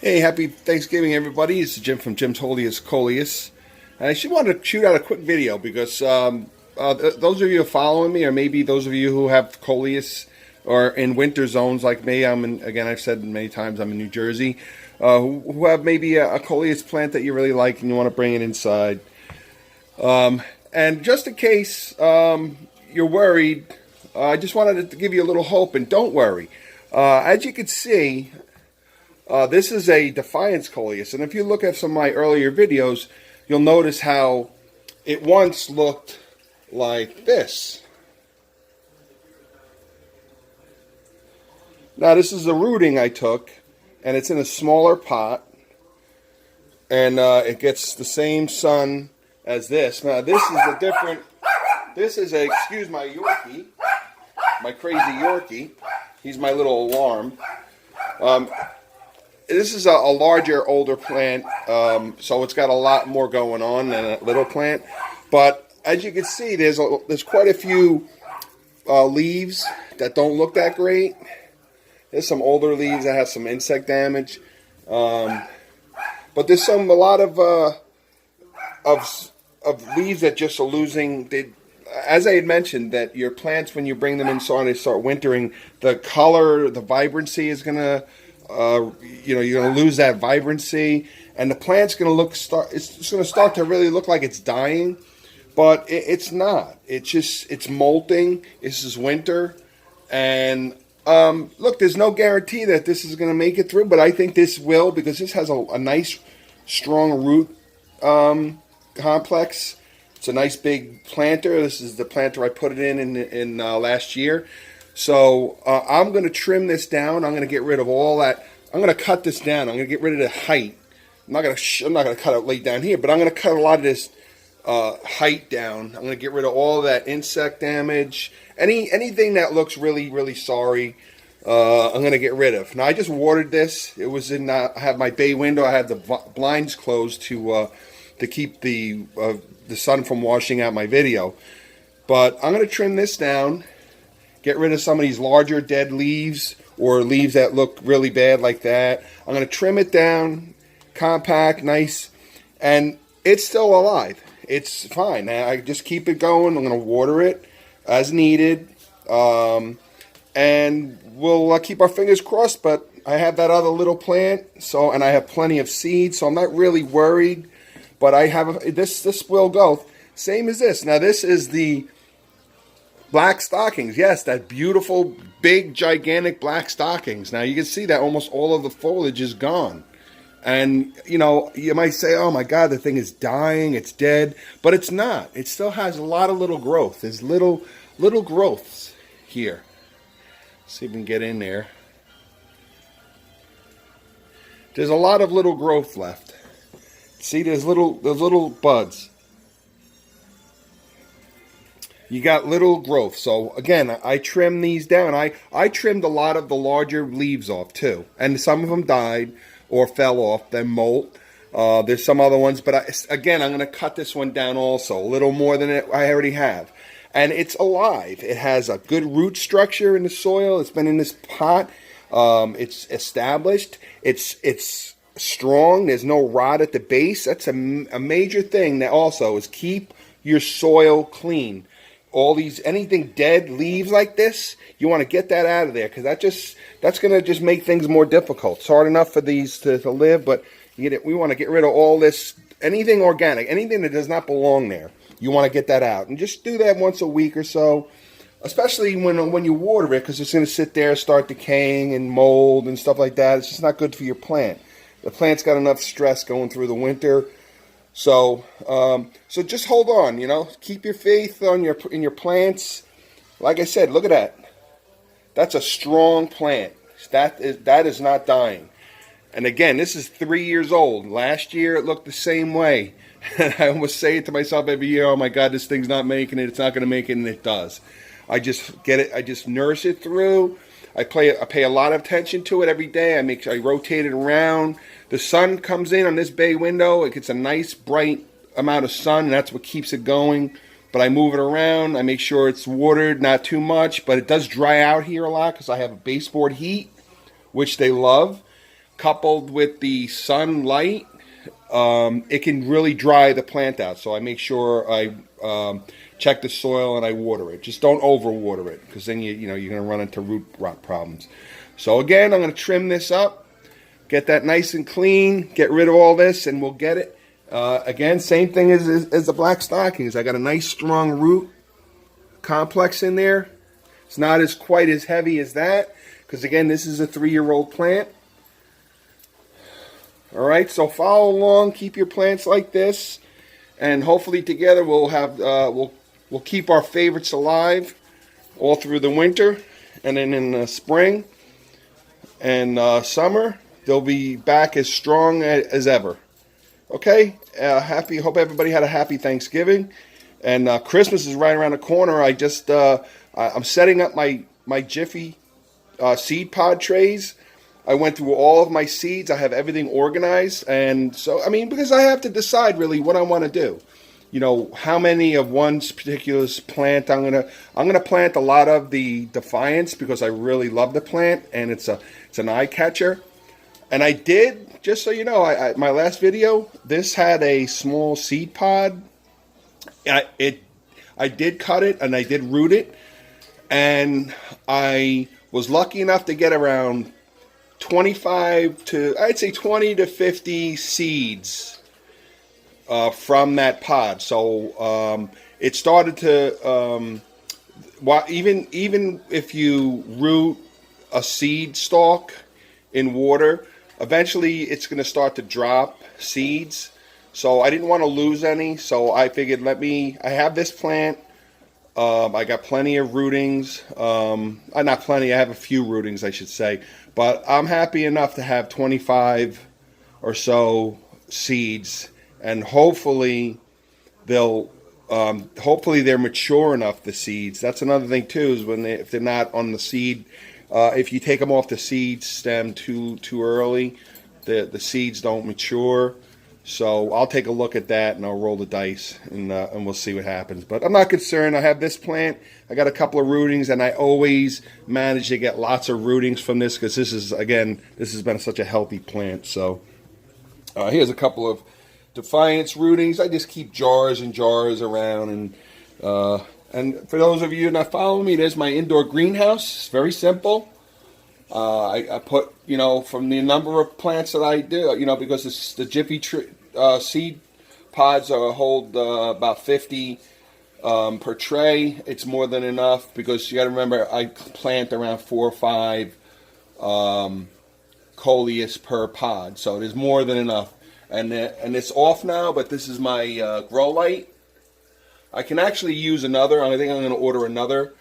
Hey, happy Thanksgiving, everybody. It's Jim from Jim's Coleus. And I should want to shoot out a quick video because those of you who are following me, or maybe those of you who have Coleus or in winter zones like me, again, I've said many times, I'm in New Jersey, who have maybe a Coleus plant that you really like and you want to bring it inside. And just in case you're worried, I just wanted to give you a little hope, and don't worry. As you can see, this is a Defiance Coleus, and if you look at some of my earlier videos, you'll notice how it once looked like this. Now this is a rooting I took, and it's in a smaller pot, and it gets the same sun as this. Now this is a different, excuse my Yorkie, my crazy Yorkie, he's my little alarm. This is a larger, older plant, so it's got a lot more going on than a little plant. But as you can see, there's quite a few leaves that don't look that great. There's some older leaves that have some insect damage, but there's a lot of leaves that just are losing. As I had mentioned, that your plants, when you bring them inside, they start wintering. The color, the vibrancy is gonna. You're going to lose that vibrancy, and the plant's going to it's going to start to really look like it's dying, but it's not. It's molting. This is winter, and look, there's no guarantee that this is going to make it through, but I think this will, because this has a nice, strong root complex. It's a nice big planter. This is the planter I put it in last year. So I'm going to trim this down. I'm going to get rid of all that. I'm going to cut this down. I'm going to get rid of the height. I'm not going to cut it late down here, but I'm going to cut a lot of this height down. I'm going to get rid of all of that insect damage. Anything that looks really, really sorry, I'm going to get rid of. Now I just watered this. It was in. I have my bay window. I have the blinds closed to keep the sun from washing out my video. But I'm going to trim this down. Get rid of some of these larger dead leaves, or leaves that look really bad like that. I'm going to trim it down, compact, nice, and it's still alive. It's fine. I just keep it going. I'm going to water it as needed, and we'll keep our fingers crossed. But I have that other little plant, and I have plenty of seeds, so I'm not really worried. But I have this will go. Same as this. Now this is the black stockings. Yes, that beautiful, big, gigantic black stockings. Now you can see that almost all of the foliage is gone. And, you might say, oh my God, the thing is dying, it's dead. But it's not. It still has a lot of little growth. There's little growths here. Let's see if we can get in there. There's a lot of little growth left. See, there's little buds. You got little growth. So again, I trimmed these down. I trimmed a lot of the larger leaves off too, and some of them died or fell off, then molt. There's some other ones, but again, I'm going to cut this one down also, a little more than I already have. And it's alive. It has a good root structure in the soil. It's been in this pot. It's established. It's strong. There's no rot at the base. That's a major thing. That also is keep your soil clean. Anything dead leaves like this, you want to get that out of there, because that's going to just make things more difficult. It's hard enough for these to live, but we want to get rid of all this, anything organic, anything that does not belong there. You want to get that out, and just do that once a week or so, especially when you water it, because it's going to sit there, start decaying and mold and stuff like that. It's just not good for your plant. The plant's got enough stress going through the winter. So just hold on, keep your faith in your plants. Like I said, look at that. That's a strong plant. That is not dying. And again, this is 3 years old. Last year it looked the same way. And I almost say it to myself every year, oh my God, this thing's not making it. It's not going to make it, and it does. I just get it. I just nurse it through. I pay a lot of attention to it every day. I rotate it around. The sun comes in on this bay window. It gets a nice bright amount of sun, and that's what keeps it going. But I move it around. I make sure it's watered, not too much, but it does dry out here a lot because I have a baseboard heat, which they love. coupled with the sunlight, it can really dry the plant out. So I make sure I check the soil and I water it. Just don't overwater it, because then you're going to run into root rot problems. So again, I'm going to trim this up, get that nice and clean, get rid of all this, and we'll get it. Again, same thing as the black stockings. I got a nice strong root complex in there. It's not quite as heavy as that, because again, this is a 3-year-old plant. All right, so follow along, keep your plants like this, and hopefully together we'll have we'll keep our favorites alive all through the winter, and then in the spring and summer they'll be back as strong as ever. Okay, hope everybody had a happy Thanksgiving, and Christmas is right around the corner. I'm setting up my Jiffy seed pod trays. I went through all of my seeds. I have everything organized, and so because I have to decide really what I want to do. How many of one particular plant I'm gonna plant. A lot of the Defiance, because I really love the plant and it's an eye catcher. And I did, just so you know, my last video, this had a small seed pod. I did cut it and I did root it, and I was lucky enough to get around 25 to, I'd say 20 to 50 seeds from that pod. So it started to, even if you root a seed stalk in water, eventually it's going to start to drop seeds. So I didn't want to lose any, so I figured I have this plant. I got plenty of rootings. Not plenty, I have a few rootings, I should say. But I'm happy enough to have 25 or so seeds, and hopefully they're mature enough, the seeds. That's another thing too, is if they're not on the seed, if you take them off the seed stem too early, the seeds don't mature. So I'll take a look at that, and I'll roll the dice, and we'll see what happens. But I'm not concerned. I have this plant. I got a couple of rootings, and I always manage to get lots of rootings from this, because this has been such a healthy plant. So here's a couple of Defiance rootings. I just keep jars and jars around, and for those of you not following me, there's my indoor greenhouse. It's very simple. I put, from the number of plants that I do, because the Jiffy seed pods hold about 50 per tray. It's more than enough, because you got to remember, I plant around 4 or 5 Coleus per pod, so there's more than enough. And it's off now, but this is my grow light. I can actually use another. I think I'm going to order another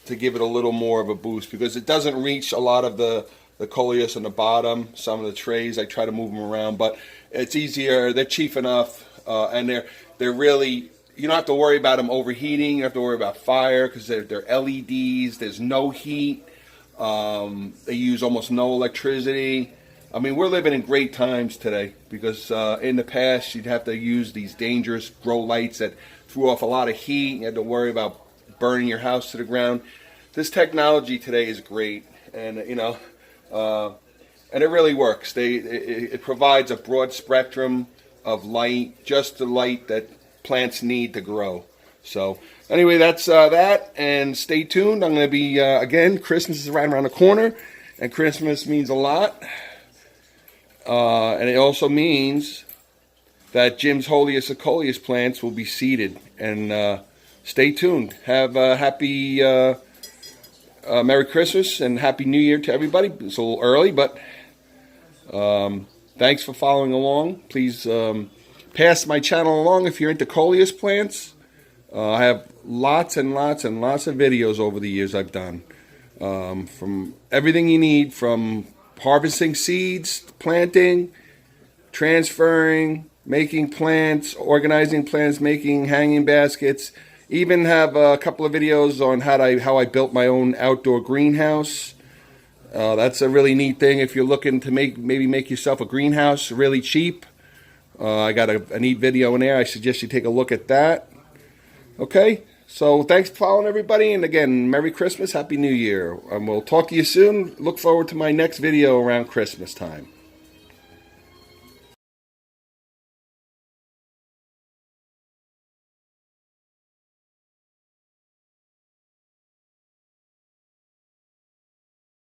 to give it a little more of a boost, because it doesn't reach a lot of the Coleus on the bottom. Some of the trays, I try to move them around, but it's easier. They're cheap enough, and they're really, you don't have to worry about them overheating. You don't have to worry about fire, because they're LEDs. There's no heat. They use almost no electricity. We're living in great times today, because in the past you'd have to use these dangerous grow lights that threw off a lot of heat. You had to worry about burning your house to the ground. This technology today is great, and and it really works. It provides a broad spectrum of light, just the light that plants need to grow. So anyway, that's that, and stay tuned. I'm going to be again, Christmas is right around the corner, and Christmas means a lot, and it also means that Jim's Holiest of Coleus plants will be seeded, and stay tuned. Have a happy Merry Christmas and Happy New Year to everybody. It's a little early, but thanks for following along. Please pass my channel along if you're into Coleus plants. I have lots and lots and lots of videos over the years I've done. From everything you need, from harvesting seeds, planting, transferring, making plants, organizing plants, making hanging baskets. Even have a couple of videos on how I built my own outdoor greenhouse. That's a really neat thing if you're looking to maybe make yourself a greenhouse really cheap. I got a neat video in there. I suggest you take a look at that. Okay, so thanks for following, everybody, and again, Merry Christmas, Happy New Year. We'll talk to you soon. Look forward to my next video around Christmas time.